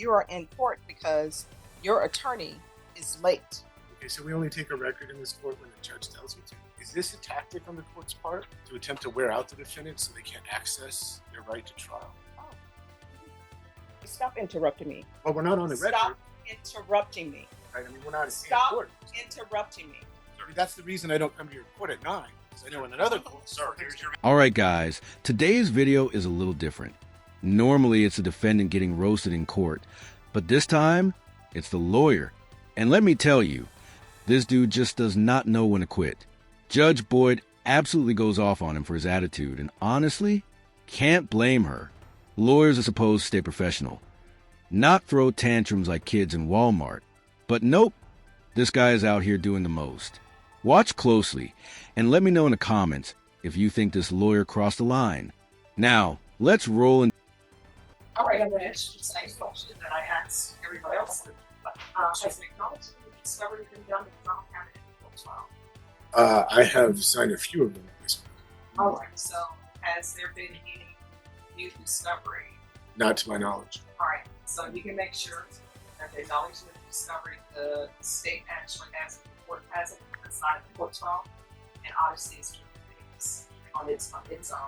you are in court because your attorney is late. Okay, so we only take a record in this court when the judge tells you to. Is this a tactic on the court's part to attempt to wear out the defendant so they can't access their right to trial? Oh. Stop interrupting me. Well, we're not on the record. Stop interrupting me. Right? I mean, we're not in Stop court. interrupting me. I mean, that's the reason I don't come to your court at 9. Because I know in another court, sir, here's your... Alright guys, today's video is a little different. Normally it's the defendant getting roasted in court, but this time, it's the lawyer. And let me tell you, this dude just does not know when to quit. Judge Boyd absolutely goes off on him for his attitude, and honestly, can't blame her. Lawyers are supposed to stay professional, not throw tantrums like kids in Walmart. But nope, this guy is out here doing the most. Watch closely, and let me know in the comments if you think this lawyer crossed the line. Now, let's roll in. All right, I'm going to ask you the same question that I asked everybody else. Has an acknowledgement of discovery been done in the have it in the trial? I have signed a few of them. All right, so has there been any new discovery? Not to my knowledge. All right, so you can make sure that the acknowledgement of discovery, the state actually has it, the court has it inside of the court trial, and obviously it's doing things on its own.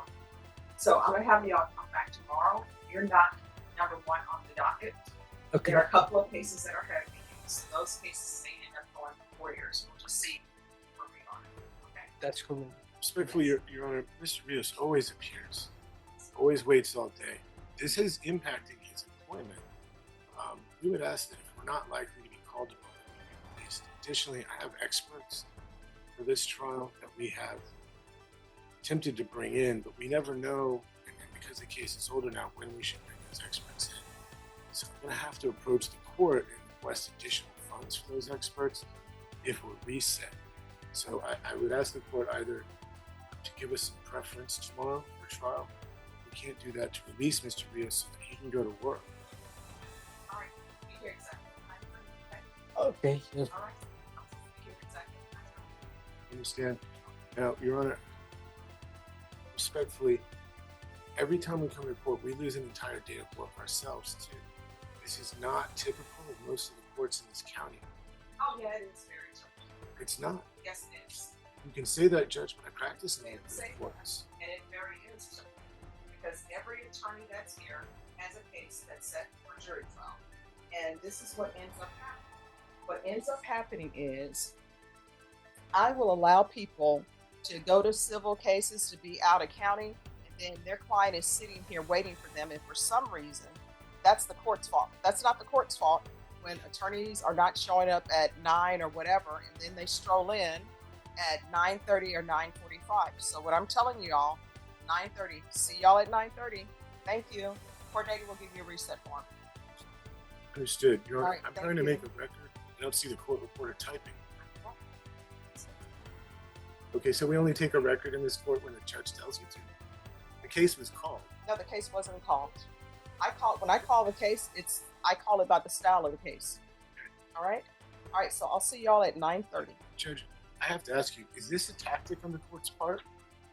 So I'm going to have y'all come back tomorrow. You're not number one on the docket. Okay. There are a couple of cases that are ahead of you. So those cases may end up going for 4 years. We'll just see where we are. Okay. That's cool. Respectfully, Your Honor, Mr. Rios always appears, always waits all day. This is impacting his employment. We would ask that if we're not likely to be called upon, that we be released. Additionally, I have experts for this trial that we have attempted to bring in, but we never know, and because the case is older now, when we should bring those experts in. So I'm going to have to approach the court and request additional funds for those experts if we're reset. So I would ask the court either to give us some preference tomorrow for trial. If we can't do that, to release Mr. Rios so that he can go to work. All right. Be here exactly. Okay. Yes. All right. Be here exactly. Understand? Now, Your Honor, respectfully, every time we come to court, we lose an entire day of work ourselves, too. This is not typical of most of the courts in this county. Oh, yeah, it is very typical. It's not. Yes, it is. You can say that, Judge, but I practice in And the say courts. and it very is typical. Because every attorney that's here has a case that's set for jury trial. And this is what ends up happening. What ends up happening is I will allow people to go to civil cases to be out of county, and then their client is sitting here waiting for them, and for some reason, that's the court's fault. That's not the court's fault when attorneys are not showing up at 9 or whatever, and then they stroll in at 9:30 or 9:45. So what I'm telling y'all, 9:30. See y'all at 9:30. Thank you. Coordinator will give you a reset form. Understood. Your Honor, All right, I'm thank trying to you. make a record. I don't see the court reporter typing. Okay, so we only take a record in this court when the judge tells you to. The case was called. No, the case wasn't called. When I call the case, I call it by the style of the case. All right? All right, so I'll see y'all at 9:30. Judge, I have to ask you, is this a tactic on the court's part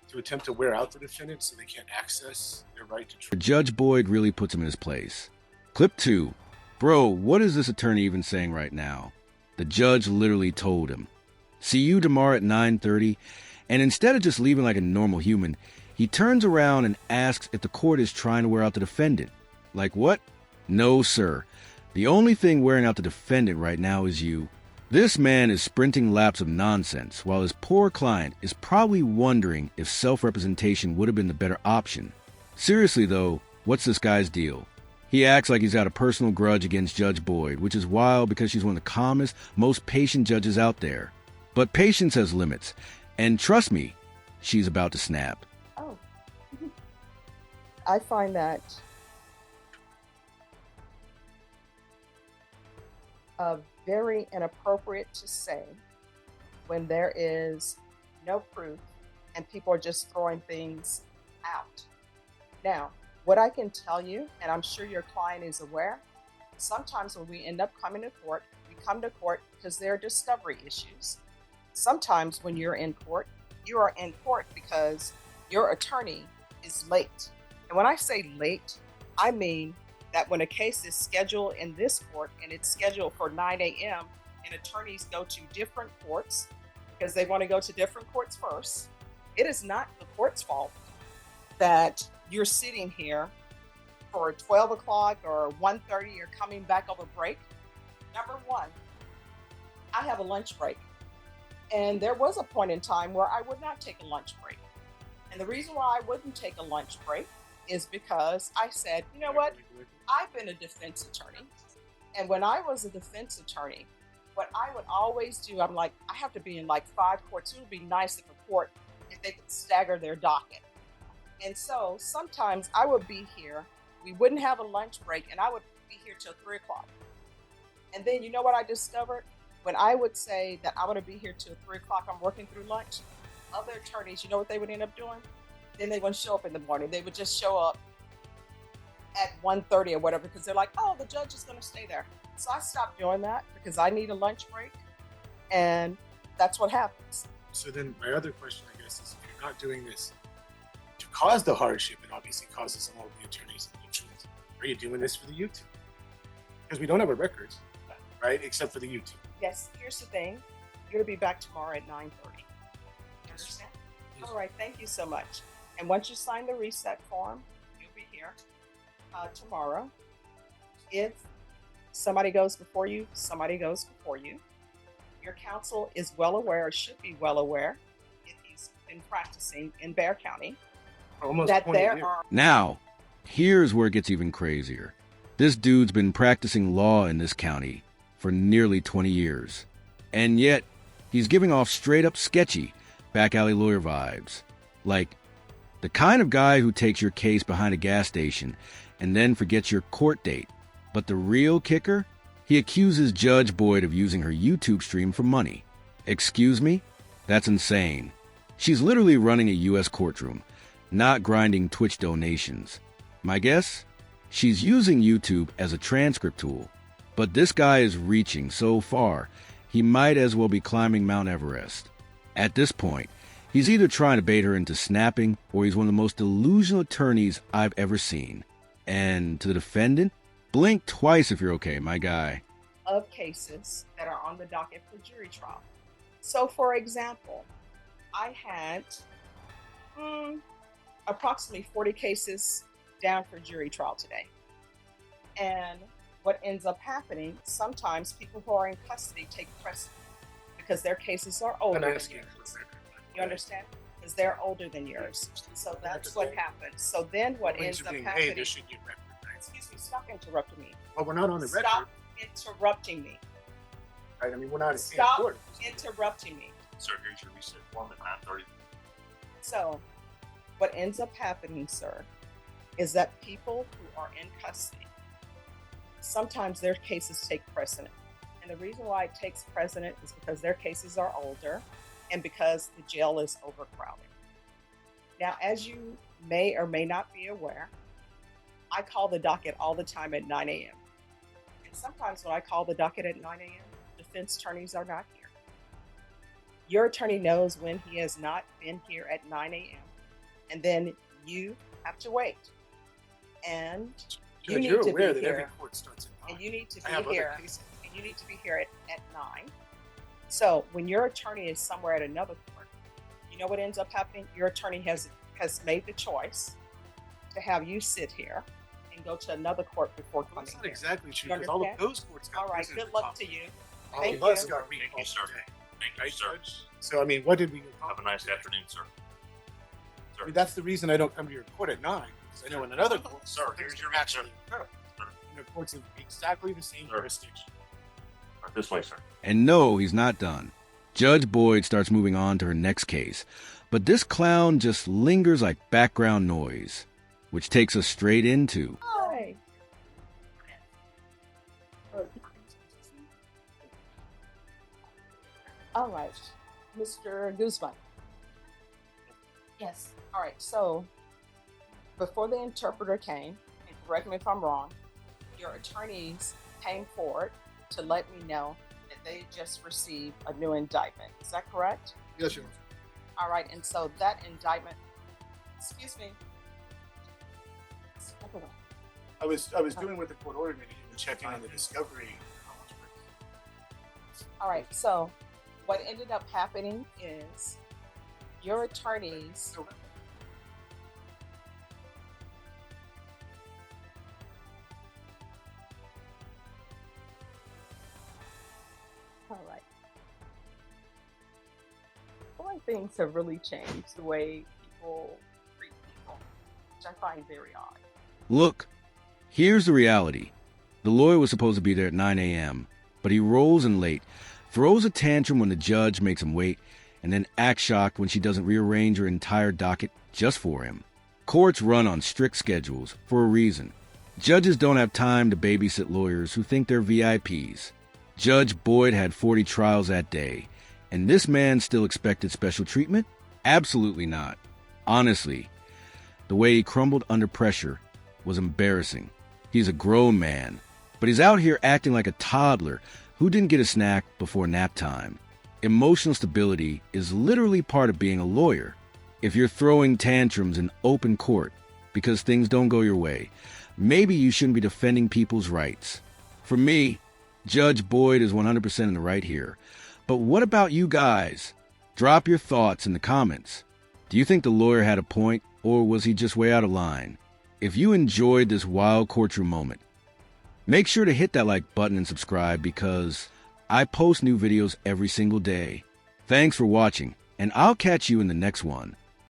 to attempt to wear out the defendant so they can't access their right to trial? Judge Boyd really puts him in his place. Clip 2. Bro, what is this attorney even saying right now? The judge literally told him, see you tomorrow at 9:30, and instead of just leaving like a normal human, he turns around and asks if the court is trying to wear out the defendant. Like what? No, sir. The only thing wearing out the defendant right now is you. This man is sprinting laps of nonsense, while his poor client is probably wondering if self-representation would have been the better option. Seriously though, what's this guy's deal? He acts like he's got a personal grudge against Judge Boyd, which is wild because she's one of the calmest, most patient judges out there. But patience has limits, and trust me, she's about to snap. Oh. I find that very inappropriate to say when there is no proof and people are just throwing things out. Now, what I can tell you, and I'm sure your client is aware, sometimes when we end up coming to court, we come to court because there are discovery issues. Sometimes when you're in court, you are in court because your attorney is late. And when I say late, I mean that when a case is scheduled in this court and it's scheduled for 9 a.m. and attorneys go to different courts because they want to go to different courts first, it is not the court's fault that you're sitting here for 12 o'clock or 1:30 or coming back over break. Number one, I have a lunch break. And there was a point in time where I would not take a lunch break. And the reason why I wouldn't take a lunch break is because I said, you know what? I've been a defense attorney. And when I was a defense attorney, what I would always do, I'm like, I have to be in like 5 courts. It would be nice if a court, if they could stagger their docket. And so sometimes I would be here, we wouldn't have a lunch break, and I would be here till 3 o'clock. And then you know what I discovered? When I would say that I'm going to be here till 3 o'clock, I'm working through lunch, other attorneys, you know what they would end up doing? Then they wouldn't show up in the morning. They would just show up at 1:30 or whatever because they're like, oh, the judge is going to stay there. So I stopped doing that because I need a lunch break, and that's what happens. So then my other question, I guess, is if you're not doing this to cause the hardship, it obviously causes some of the attorneys and insurance. Are you doing this for the YouTube? Because we don't have a record, right? Except for the YouTube. Yes, here's the thing. You're going to be back tomorrow at 9:30. You understand? Yes. All right, thank you so much. And once you sign the reset form, you'll be here tomorrow. If somebody goes before you, somebody goes before you. Your counsel is well aware, or should be well aware, if he's been practicing in Bexar County, Almost that 20 there years. are Now, here's where it gets even crazier. This dude's been practicing law in this county for nearly 20 years. And yet, he's giving off straight-up sketchy, back alley lawyer vibes. Like, the kind of guy who takes your case behind a gas station and then forgets your court date. But the real kicker? He accuses Judge Boyd of using her YouTube stream for money. Excuse me? That's insane. She's literally running a U.S. courtroom, not grinding Twitch donations. My guess? She's using YouTube as a transcript tool. But this guy is reaching so far, he might as well be climbing Mount Everest. At this point, he's either trying to bait her into snapping, or he's one of the most delusional attorneys I've ever seen. And to the defendant, blink twice if you're okay, my guy. of cases that are on the docket for jury trial. So, for example, I had approximately 40 cases down for jury trial today. And what ends up happening, sometimes people who are in custody take precedent because their cases are older than yours. You understand? Because they're older than yours. So that's what happens. So then what ends up happening... Hey, this should get recognized. Excuse me, stop interrupting me. Well, we're not on the record. Stop interrupting me. Right? I mean, we're not in Stop court. interrupting me. Sir, here's your reset form at 9:30. So what ends up happening, sir, is that people who are in custody, sometimes their cases take precedent. And the reason why it takes precedent is because their cases are older and because the jail is overcrowded. Now, as you may or may not be aware, I call the docket all the time at 9 a.m. And sometimes when I call the docket at 9 a.m., defense attorneys are not here. Your attorney knows when he has not been here at 9 a.m. And then you have to wait. And you Judge, need you're to aware be that every here. court starts at 9. And you need to I have be other here. cases. And you need to be here at 9. So when your attorney is somewhere at another court, you know what ends up happening? Your attorney has made the choice to have you sit here and go to another court before Well, coming that's not here. exactly true You because all of understand? those courts got All right, prisoners good for luck to talking. you. All Thank of us you. got Thank you, recalls sir. today. Thank you, Right, sir. Judge? So, I mean, what did we get Have a nice afternoon, sir. I mean, that's the reason I don't come to your court at 9, because I know in another court, Sir, something's here's your actually answer. occur. And the courts have exactly the same Sir. jurisdiction. Right this way, sir. And no, he's not done. Judge Boyd starts moving on to her next case, but this clown just lingers like background noise, which takes us straight into... Hi. All right, Mr. Guzman. Yes. All right, so before the interpreter came, and correct me if I'm wrong, your attorneys came forward to let me know that they just received a new indictment. Is that correct? Yes, Your Honor. All right, and so that indictment, excuse me, step away. I was doing with the court order meeting and checking on the discovery. All right. So, what ended up happening is your attorneys. All right. I feel like things have really changed the way people treat people, which I find very odd. Look, here's the reality. The lawyer was supposed to be there at 9 a.m., but he rolls in late, throws a tantrum when the judge makes him wait, and then acts shocked when she doesn't rearrange her entire docket just for him. Courts run on strict schedules for a reason. Judges don't have time to babysit lawyers who think they're VIPs. Judge Boyd had 40 trials that day, and this man still expected special treatment? Absolutely not. Honestly, the way he crumbled under pressure was embarrassing. He's a grown man, but he's out here acting like a toddler who didn't get a snack before nap time. Emotional stability is literally part of being a lawyer. If you're throwing tantrums in open court because things don't go your way, maybe you shouldn't be defending people's rights. For me, Judge Boyd is 100% in the right here. But what about you guys? Drop your thoughts in the comments. Do you think the lawyer had a point, or was he just way out of line? If you enjoyed this wild courtroom moment, make sure to hit that like button and subscribe because I post new videos every single day. Thanks for watching, and I'll catch you in the next one.